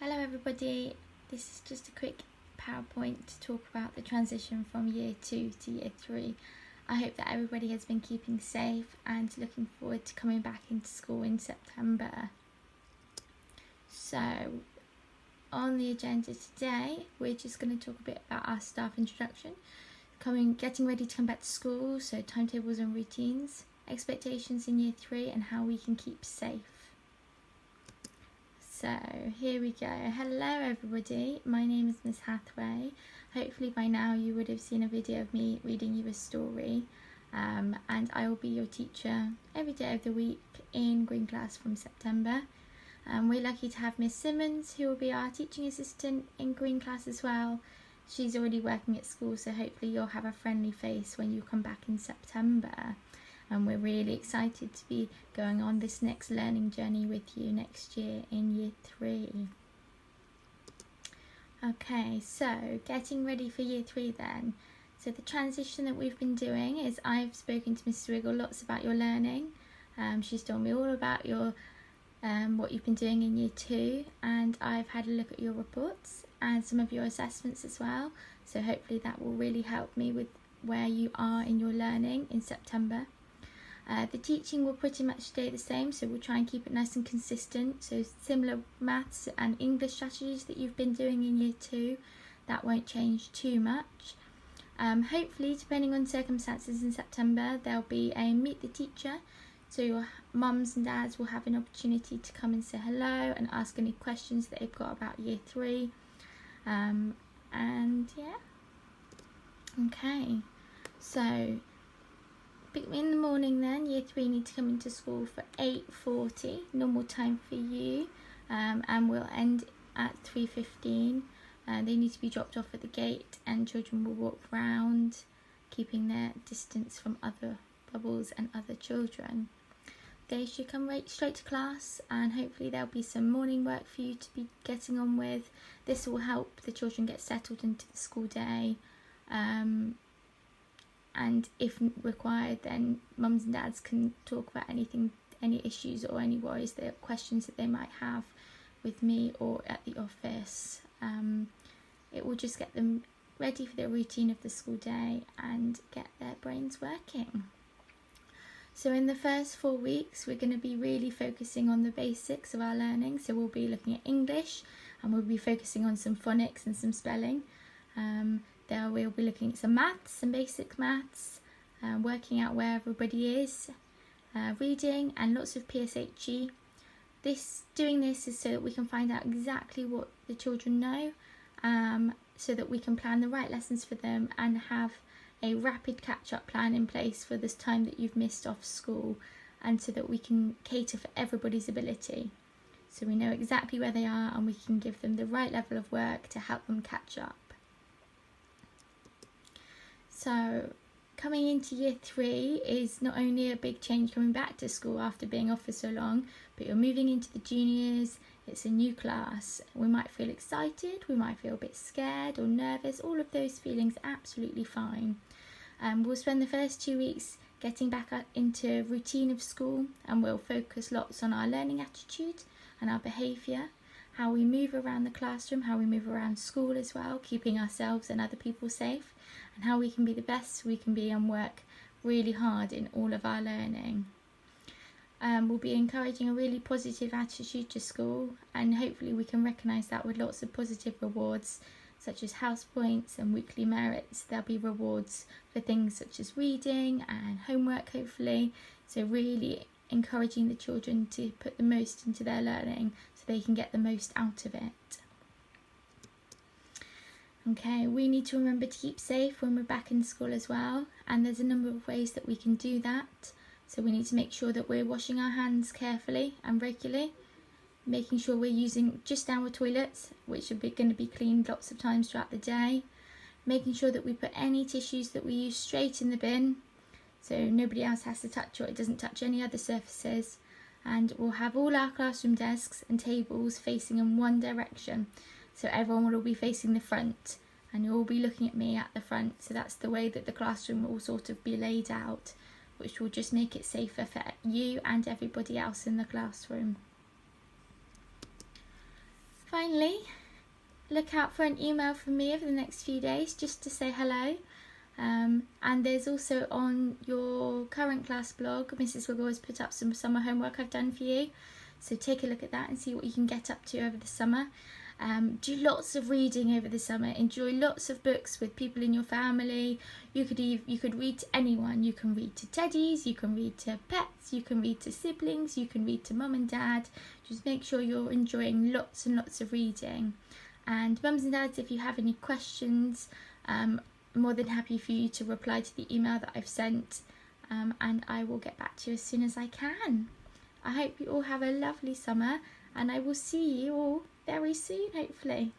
Hello everybody, this is just a quick PowerPoint to talk about the transition from year 2 to year 3. I hope that everybody has been keeping safe and looking forward to coming back into school in September. So on the agenda today, we're just going to talk a bit about our staff introduction, getting ready to come back to school, so timetables and routines, expectations in year 3 and how we can keep safe. So here we go. Hello everybody, my name is Miss Hathaway. Hopefully by now you would have seen a video of me reading you a story, and I will be your teacher every day of the week in Green Class from September. We're lucky to have Miss Simmons, who will be our teaching assistant in Green Class as well. She's already working at school, so hopefully you'll have a friendly face when you come back in September. And we're really excited to be going on this next learning journey with you next year in year 3. Okay, so getting ready for year 3 then. So the transition that we've been doing is I've spoken to Mrs. Wiggle lots about your learning. She's told me all about your what you've been doing in year 2, and I've had a look at your reports and some of your assessments as well. So hopefully that will really help me with where you are in your learning in September. The teaching will pretty much stay the same, so we'll try and keep it nice and consistent. So similar maths and English strategies that you've been doing in year 2, that won't change too much. Hopefully, depending on circumstances in September, there'll be a meet the teacher, so your mums and dads will have an opportunity to come and say hello and ask any questions that they've got about year 3. And yeah, okay, so in the morning then, year 3 need to come into school for 8:40, normal time for you, and we'll end at 3:15. They need to be dropped off at the gate, and children will walk round, keeping their distance from other bubbles and other children. They should come right straight to class, and hopefully there'll be some morning work for you to be getting on with. This will help the children get settled into the school day. And if required, then mums and dads can talk about anything, any issues or any worries, the questions that they might have with me or at the office. It will just get them ready for the routine of the school day and get their brains working. So in the first 4 weeks, we're going to be really focusing on the basics of our learning. So we'll be looking at English, and we'll be focusing on some phonics and some spelling. There we'll be looking at some maths, some basic maths, working out where everybody is, reading, and lots of PSHE. Doing this is so that we can find out exactly what the children know, so that we can plan the right lessons for them and have a rapid catch-up plan in place for this time that you've missed off school, and so that we can cater for everybody's ability. So we know exactly where they are and we can give them the right level of work to help them catch up. So coming into year 3 is not only a big change coming back to school after being off for so long, but you're moving into the juniors, it's a new class. We might feel excited, we might feel a bit scared or nervous, all of those feelings are absolutely fine. We'll spend the first 2 weeks getting back into routine of school, and we'll focus lots on our learning attitude and our behaviour, how we move around the classroom, how we move around school as well, keeping ourselves and other people safe, and how we can be the best we can be and work really hard in all of our learning. We'll be encouraging a really positive attitude to school, and hopefully we can recognise that with lots of positive rewards such as house points and weekly merits. There'll be rewards for things such as reading and homework hopefully, so really encouraging the children to put the most into their learning so they can get the most out of it. Okay, we need to remember to keep safe when we're back in school as well, and there's a number of ways that we can do that. So we need to make sure that we're washing our hands carefully and regularly, making sure we're using just our toilets, which are going to be cleaned lots of times throughout the day, making sure that we put any tissues that we use straight in the bin, so nobody else has to touch it doesn't touch any other surfaces. And we'll have all our classroom desks and tables facing in one direction, so everyone will be facing the front, and you'll all be looking at me at the front. So that's the way that the classroom will sort of be laid out, which will just make it safer for you and everybody else in the classroom. finally, look out for an email from me over the next few days just to say hello. And there's also on your current class blog, Mrs. Wiggle has put up some summer homework I've done for you. So take a look at that and see what you can get up to over the summer. Do lots of reading over the summer. Enjoy lots of books with people in your family. You could read to anyone. You can read to teddies, you can read to pets, you can read to siblings, you can read to mum and dad. Just make sure you're enjoying lots and lots of reading. And mums and dads, if you have any questions, I'm more than happy for you to reply to the email that I've sent, and I will get back to you as soon as I can. I hope you all have a lovely summer, and I will see you all very soon, hopefully.